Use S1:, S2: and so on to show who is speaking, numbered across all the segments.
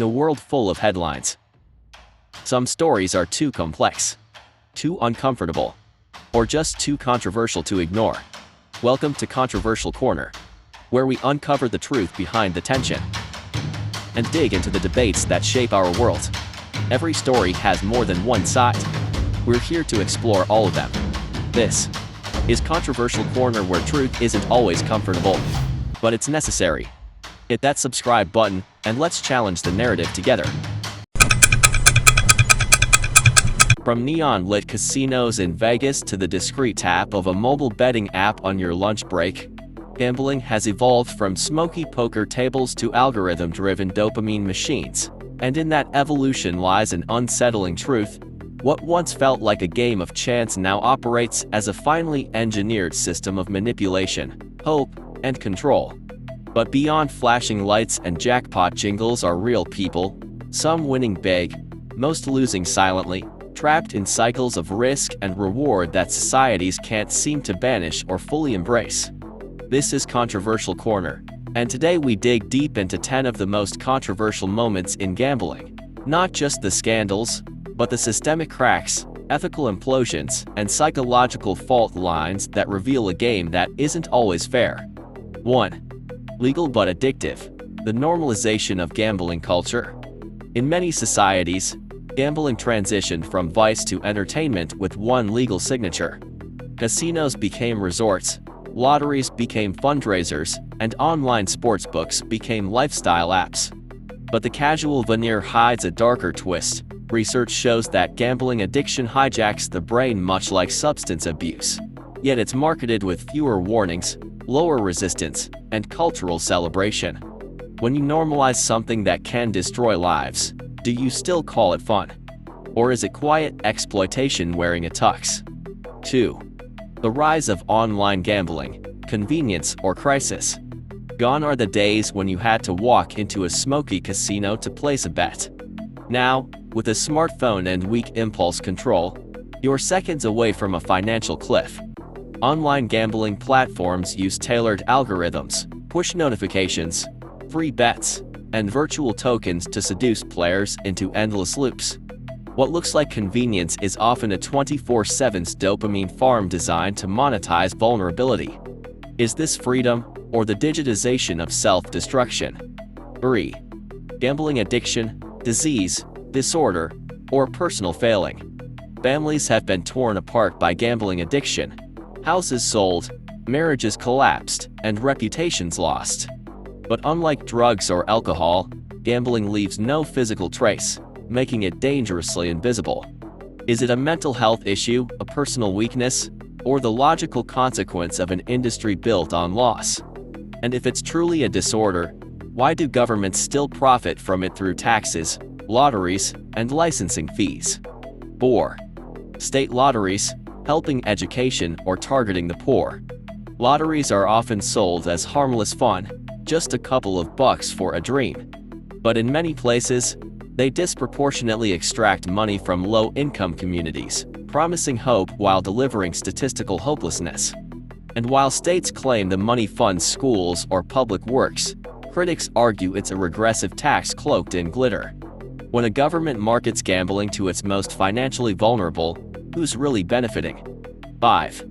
S1: In a world full of headlines, some stories are too complex, too uncomfortable, or just too controversial to ignore. Welcome to Controversial Corner, where we uncover the truth behind the tension and dig into the debates that shape our world. Every story has more than one side. We're here to explore all of them. This is Controversial Corner, where truth isn't always comfortable, but it's necessary. Hit that subscribe button, and let's challenge the narrative together. From neon-lit casinos in Vegas to the discreet tap of a mobile betting app on your lunch break, gambling has evolved from smoky poker tables to algorithm-driven dopamine machines. And in that evolution lies an unsettling truth. What once felt like a game of chance now operates as a finely engineered system of manipulation, hope, and control. But beyond flashing lights and jackpot jingles are real people, some winning big, most losing silently, trapped in cycles of risk and reward that societies can't seem to banish or fully embrace. This is Controversial Corner, and today we dig deep into 10 of the most controversial moments in gambling. Not just the scandals, but the systemic cracks, ethical implosions, and psychological fault lines that reveal a game that isn't always fair. 1. Legal but addictive. The normalization of gambling culture. In many societies, gambling transitioned from vice to entertainment with one legal signature. Casinos became resorts, lotteries became fundraisers, and online sportsbooks became lifestyle apps. But the casual veneer hides a darker twist. Research shows that gambling addiction hijacks the brain much like substance abuse. Yet it's marketed with fewer warnings, lower resistance, and cultural celebration. When you normalize something that can destroy lives, do you still call it fun? Or is it quiet exploitation wearing a tux? 2. The rise of online gambling, convenience or crisis. Gone are the days when you had to walk into a smoky casino to place a bet. Now, with a smartphone and weak impulse control, you're seconds away from a financial cliff. Online gambling platforms use tailored algorithms, push notifications, free bets, and virtual tokens to seduce players into endless loops. What looks like convenience is often a 24/7 dopamine farm designed to monetize vulnerability. Is this freedom, or the digitization of self-destruction? 3. Gambling addiction, disease, disorder, or personal failing. Families have been torn apart by gambling addiction. Houses sold, marriages collapsed, and reputations lost. But unlike drugs or alcohol, gambling leaves no physical trace, making it dangerously invisible. Is it a mental health issue, a personal weakness, or the logical consequence of an industry built on loss? And if it's truly a disorder, why do governments still profit from it through taxes, lotteries, and licensing fees? 4. State lotteries, helping education or targeting the poor. Lotteries are often sold as harmless fun, just a couple of bucks for a dream. But in many places, they disproportionately extract money from low-income communities, promising hope while delivering statistical hopelessness. And while states claim the money funds schools or public works, critics argue it's a regressive tax cloaked in glitter. When a government markets gambling to its most financially vulnerable, who's really benefiting? 5.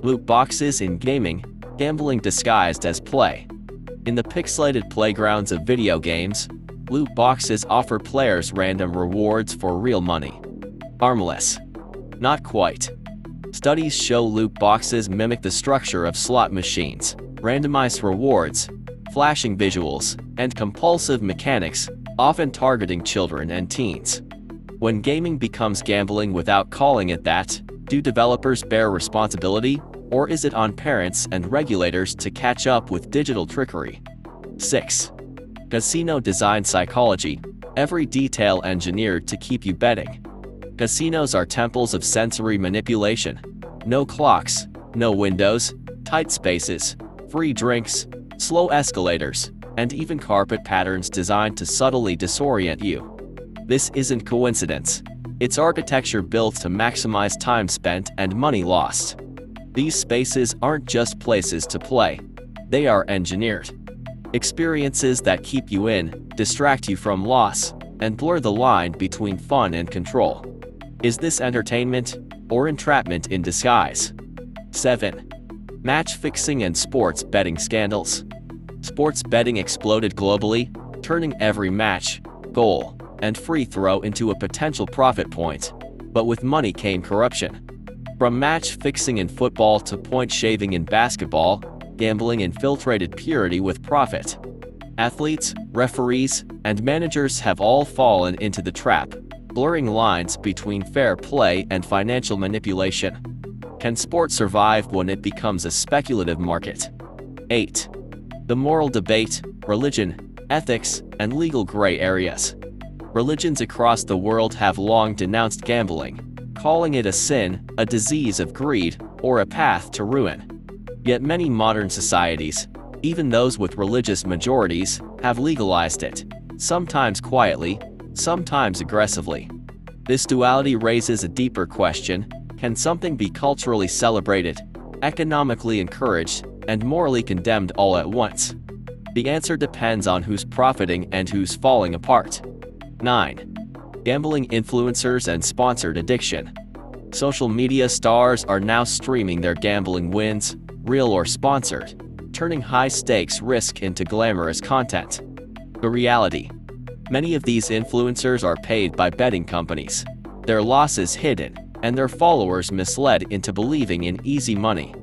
S1: Loot boxes in gaming, gambling disguised as play. In the pixelated playgrounds of video games, loot boxes offer players random rewards for real money. Harmless? Not quite. Studies show loot boxes mimic the structure of slot machines, randomized rewards, flashing visuals, and compulsive mechanics, often targeting children and teens. When gaming becomes gambling without calling it that, do developers bear responsibility, or is it on parents and regulators to catch up with digital trickery? 6. Casino design psychology, every detail engineered to keep you betting. Casinos are temples of sensory manipulation. No clocks, no windows, tight spaces, free drinks, slow escalators, and even carpet patterns designed to subtly disorient you. This isn't coincidence. It's architecture built to maximize time spent and money lost. These spaces aren't just places to play. They are engineered. Experiences that keep you in, distract you from loss, and blur the line between fun and control. Is this entertainment or entrapment in disguise? 7. Match fixing and sports betting scandals. Sports betting exploded globally, turning every match, goal, and free throw into a potential profit point. But with money came corruption. From match fixing in football to point shaving in basketball, gambling infiltrated purity with profit. Athletes, referees, and managers have all fallen into the trap, blurring lines between fair play and financial manipulation. Can sport survive when it becomes a speculative market? 8. The moral debate, religion, ethics, and legal gray areas. Religions across the world have long denounced gambling, calling it a sin, a disease of greed, or a path to ruin. Yet many modern societies, even those with religious majorities, have legalized it, sometimes quietly, sometimes aggressively. This duality raises a deeper question: can something be culturally celebrated, economically encouraged, and morally condemned all at once? The answer depends on who's profiting and who's falling apart. 9. Gambling influencers and sponsored addiction. Social media stars are now streaming their gambling wins, real or sponsored, turning high-stakes risk into glamorous content. The reality: many of these influencers are paid by betting companies, their losses hidden, and their followers misled into believing in easy money.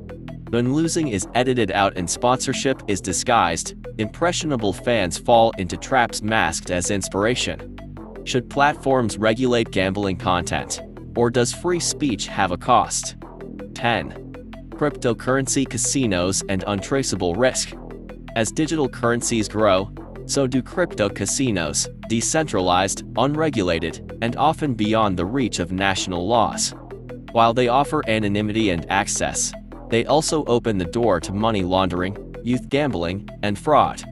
S1: When losing is edited out and sponsorship is disguised, impressionable fans fall into traps masked as inspiration. Should platforms regulate gambling content, or does free speech have a cost? 10. Cryptocurrency casinos and untraceable risk. As digital currencies grow, so do crypto casinos, decentralized, unregulated, and often beyond the reach of national laws. While they offer anonymity and access, they also open the door to money laundering, youth gambling, and fraud.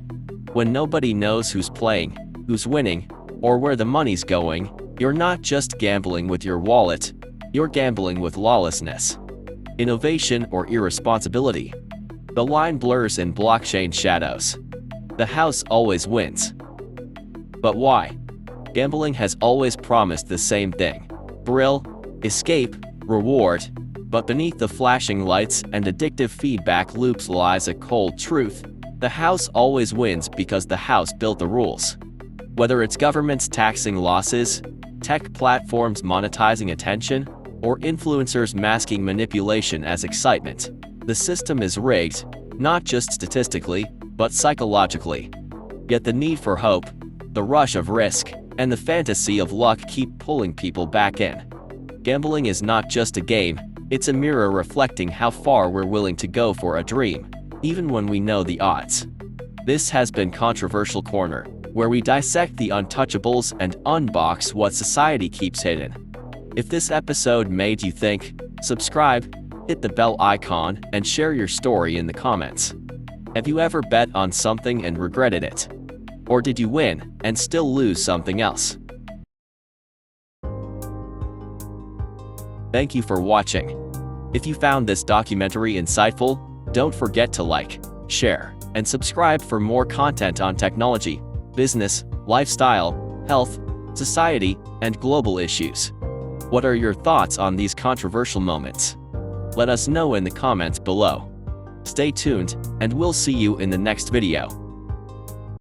S1: When nobody knows who's playing, who's winning, or where the money's going, you're not just gambling with your wallet, you're gambling with lawlessness, innovation, or irresponsibility. The line blurs in blockchain shadows. The house always wins. But why? Gambling has always promised the same thing: thrill, escape, reward. But beneath the flashing lights and addictive feedback loops lies a cold truth: the house always wins because the house built the rules. Whether it's governments taxing losses, tech platforms monetizing attention, or influencers masking manipulation as excitement, the system is rigged, not just statistically, but psychologically. Yet the need for hope, the rush of risk, and the fantasy of luck keep pulling people back in. Gambling is not just a game, it's a mirror reflecting how far we're willing to go for a dream, even when we know the odds. This has been Controversial Corner, where we dissect the untouchables and unbox what society keeps hidden. If this episode made you think, subscribe, hit the bell icon, and share your story in the comments. Have you ever bet on something and regretted it? Or did you win and still lose something else? Thank you for watching. If you found this documentary insightful, don't forget to like, share, and subscribe for more content on technology, business, lifestyle, health, society, and global issues. What are your thoughts on these controversial moments? Let us know in the comments below. Stay tuned, and we'll see you in the next video.